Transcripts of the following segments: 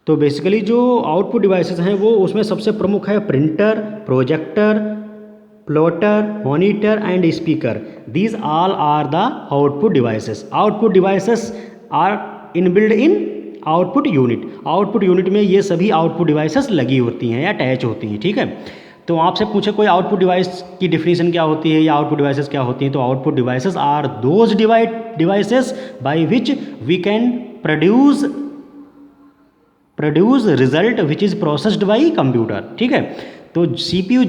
तो बेसिकली जो output devices हैं वो उसमें सबसे प्रमुख है printer, projector, plotter, monitor and speaker. These all are the output devices. Output devices are inbuilt in output unit. Output unit में ये सभी आउटपुट डिवाइसेस लगी होती हैं या अटैच होती हैं, ठीक है। तो आपसे पूछे कोई आउटपुट डिवाइस की डिफिनीशन क्या होती है या आउटपुट डिवाइसेस क्या होती हैं, तो output devices are those devices by which we can produce result which is processed by computer, ठीक है। तो सीपीयू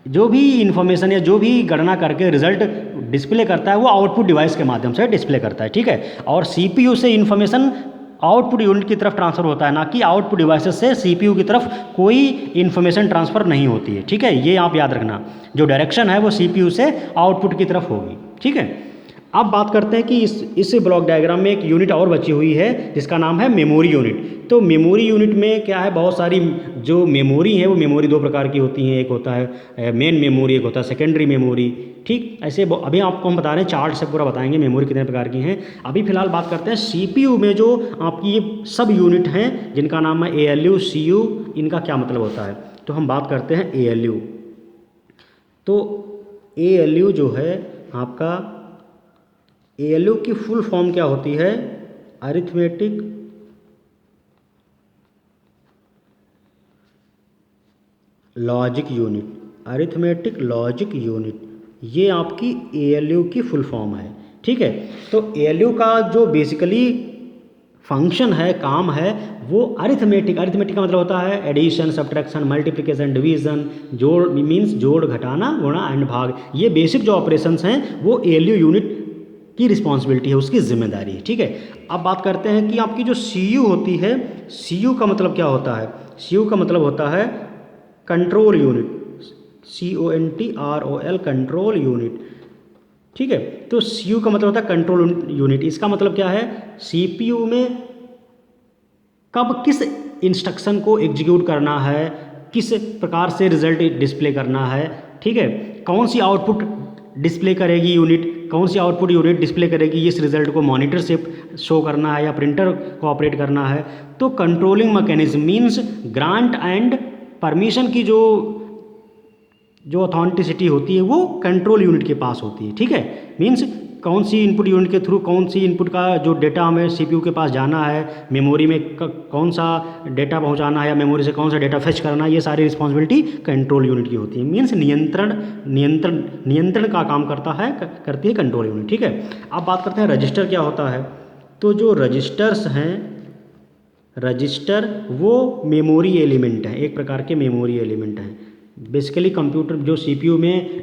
जो भी इंफॉर्मेशन या जो भी गणना करके रिजल्ट डिस्प्ले करता है वो आउटपुट डिवाइस के माध्यम से डिस्प्ले करता है, ठीक है। और सीपीयू से इंफॉर्मेशन आउटपुट यूनिट की तरफ ट्रांसफर होता है, ना कि आउटपुट डिवाइसेस से सीपीयू की तरफ कोई इन्फॉर्मेशन ट्रांसफर नहीं होती है, ठीक है। ये आप याद रखना, जो डायरेक्शन है वो सीपीयू से आउटपुट की तरफ होगी, ठीक है। अब बात करते हैं कि इस ब्लॉक डायग्राम में एक यूनिट और बची हुई है जिसका नाम है मेमोरी यूनिट। तो मेमोरी यूनिट में क्या है, बहुत सारी जो मेमोरी है वो मेमोरी दो प्रकार की होती हैं, एक होता है मेन मेमोरी, एक होता है सेकेंडरी मेमोरी, ठीक। ऐसे अभी आपको हम बता रहे हैं, चार्ट से पूरा बताएंगे मेमोरी कितने प्रकार की हैं। अभी फिलहाल बात करते हैं सीपीयू में जो आपकी ये सब यूनिट हैं जिनका नाम है एएलयू, सीयू, इनका क्या मतलब होता है। तो हम बात करते हैं एएलयू। तो एएलयू जो है आपका, एएलयू की फुल फॉर्म क्या होती है, arithmetic logic unit. Arithmetic logic unit, ये आपकी एएलयू की फुल फॉर्म है, ठीक है। तो एएलयू का जो बेसिकली फंक्शन है, काम है, वो अरिथमेटिक का मतलब होता है एडिशन, सब्ट्रैक्शन, मल्टीप्लिकेशन, डिवीजन, जोड़ मीन्स जोड़, घटाना, गुणा एंड भाग। ये बेसिक जो ऑपरेशंस हैं वो एएलयू यूनिट की रिस्पॉन्सिबिलिटी है, उसकी जिम्मेदारी है, ठीक है। अब बात करते हैं कि आपकी जो सीयू होती है, सीयू का मतलब क्या होता है। सीयू का मतलब होता है control unit, CONTROL, control unit, ठीक है। तो सीयू का मतलब होता है कंट्रोल यूनिट। इसका मतलब क्या है, सीपीयू में कब किस इंस्ट्रक्शन को एग्जीक्यूट करना है, किस प्रकार से रिजल्ट डिस्प्ले करना है, ठीक है। कौन सी आउटपुट डिस्प्ले करेगी यूनिट, कौन सी आउटपुट यूनिट डिस्प्ले करेगी इस रिजल्ट को, मॉनिटर से शो करना है या प्रिंटर को ऑपरेट करना है। तो controlling mechanism means grant and permission की जो अथॉन्टिसिटी होती है वो कंट्रोल यूनिट के पास होती है, ठीक है। मीन्स कौन सी इनपुट यूनिट के थ्रू कौन सी इनपुट का जो डेटा हमें सीपीयू के पास जाना है, मेमोरी में कौन सा डेटा पहुंचाना है या मेमोरी से कौन सा डेटा फेच करना है, ये सारी रिस्पॉन्सिबिलिटी कंट्रोल यूनिट की होती है। मीन्स नियंत्रण का काम करती है कंट्रोल यूनिट, ठीक है। अब बात करते हैं रजिस्टर क्या होता है। तो जो रजिस्टर्स हैं, रजिस्टर वो मेमोरी एलिमेंट हैं, एक प्रकार के मेमोरी एलिमेंट हैं। बेसिकली कंप्यूटर जो सीपीयू में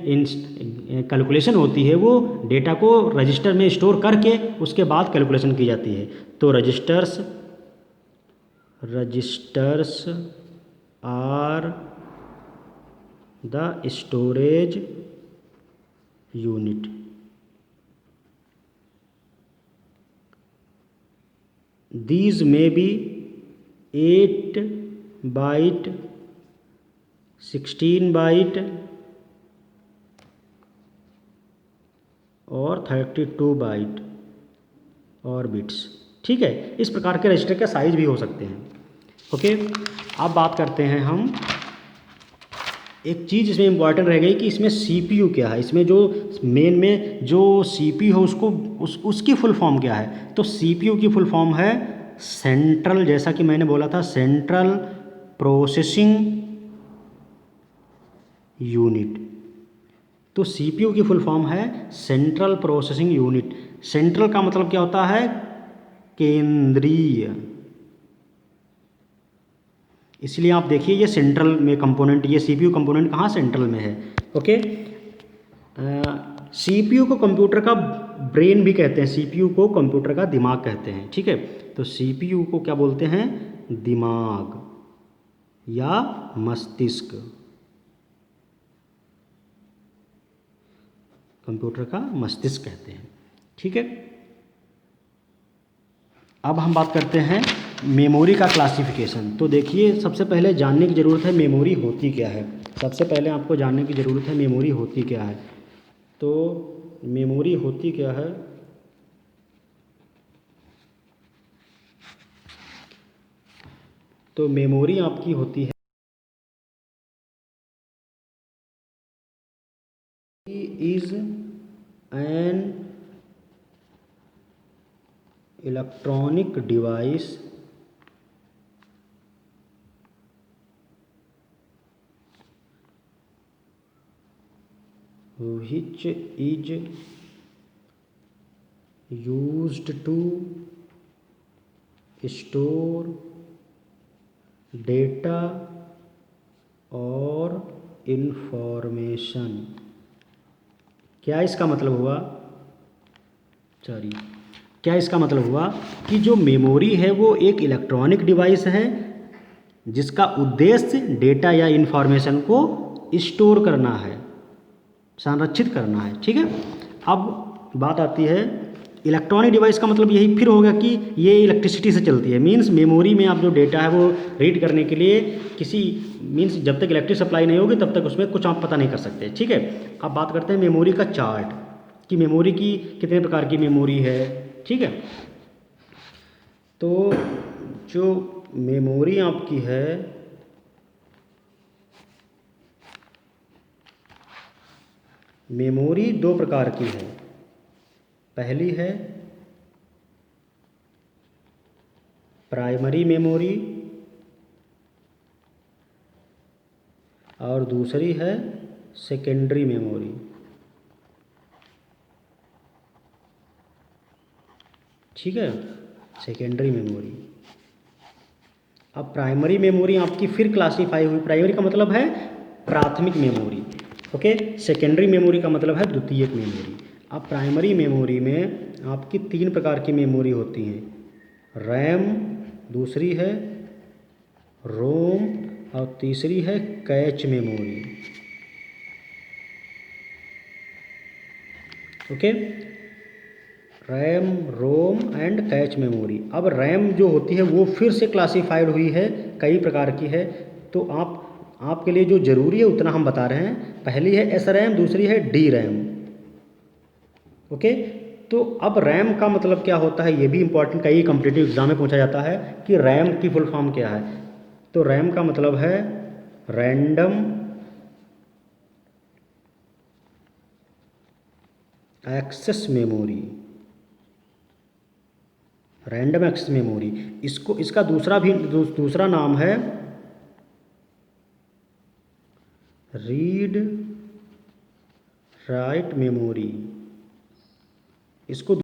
कैलकुलेशन होती है वो डेटा को रजिस्टर में स्टोर करके उसके बाद कैलकुलेशन की जाती है। तो registers are the storage unit. These may be 8 byte, 16 byte और 32 बाइट और बिट्स, ठीक है। इस प्रकार के रजिस्टर का साइज भी हो सकते हैं, ओके। अब बात करते हैं हम, एक चीज़ इसमें इम्पॉर्टेंट रह गई कि इसमें सीपीयू क्या है। इसमें जो मेन में जो सीपीयू है उसको उसकी फुल फॉर्म क्या है। तो सीपीयू की फुल फॉर्म है सेंट्रल, जैसा कि मैंने बोला था, सेंट्रल प्रोसेसिंग यूनिट। तो सीपीयू की फुल फॉर्म है सेंट्रल प्रोसेसिंग यूनिट। सेंट्रल का मतलब क्या होता है, केंद्रीय। इसलिए आप देखिए ये सेंट्रल में कंपोनेंट, ये सीपीयू कंपोनेंट कहाँ सेंट्रल में है, ओके। सीपीयू को कंप्यूटर का ब्रेन भी कहते हैं, सीपीयू को कंप्यूटर का दिमाग कहते हैं, ठीक है। तो सीपीयू को क्या बोलते हैं, दिमाग या मस्तिष्क, कंप्यूटर का मस्तिष्क कहते हैं, ठीक है। अब हम बात करते हैं मेमोरी का क्लासिफिकेशन। तो देखिए सबसे पहले जानने की ज़रूरत है मेमोरी होती क्या है। सबसे पहले आपको जानने की ज़रूरत है मेमोरी होती क्या है। तो मेमोरी होती क्या है, तो मेमोरी आपकी होती है is an electronic device which is used to store data और इंफॉर्मेशन। क्या इसका मतलब हुआ, क्या इसका मतलब हुआ कि जो मेमोरी है वो एक इलेक्ट्रॉनिक डिवाइस है जिसका उद्देश्य डेटा या इंफॉर्मेशन को स्टोर करना है, संरक्षित करना है। ठीक है, अब बात आती है इलेक्ट्रॉनिक डिवाइस का मतलब यही फिर होगा कि ये इलेक्ट्रिसिटी से चलती है। मींस मेमोरी में आप जो डेटा है वो रीड करने के लिए किसी मींस जब तक इलेक्ट्रिक सप्लाई नहीं होगी तब तक उसमें कुछ आप पता नहीं कर सकते। ठीक है, अब बात करते हैं मेमोरी का चार्ट कि मेमोरी की कितने प्रकार की मेमोरी है। ठीक है, तो जो मेमोरी आपकी है मेमोरी दो प्रकार की है। पहली है प्राइमरी मेमोरी और दूसरी है सेकेंडरी मेमोरी। ठीक है, सेकेंडरी मेमोरी। अब प्राइमरी मेमोरी आपकी फिर क्लासीफाई हुई। प्राइमरी का मतलब है प्राथमिक मेमोरी, ओके। सेकेंडरी मेमोरी का मतलब है द्वितीयक मेमोरी। अब प्राइमरी मेमोरी में आपकी तीन प्रकार की मेमोरी होती हैं। रैम, दूसरी है रोम और तीसरी है cache memory. Okay, RAM, ROM and cache memory. अब रैम जो होती है वो फिर से क्लासिफाइड हुई है, कई प्रकार की है। तो आपके लिए जो ज़रूरी है उतना हम बता रहे हैं। पहली है एस रैम, दूसरी है डी रैम। ओके, तो अब रैम का मतलब क्या होता है ये भी इंपॉर्टेंट, कई कॉम्पिटिटिव एग्जाम में पूछा जाता है कि रैम की फुल फॉर्म क्या है। तो रैम का मतलब है random access memory. Random access memory, इसका दूसरा नाम है रीड राइट मेमोरी। इसको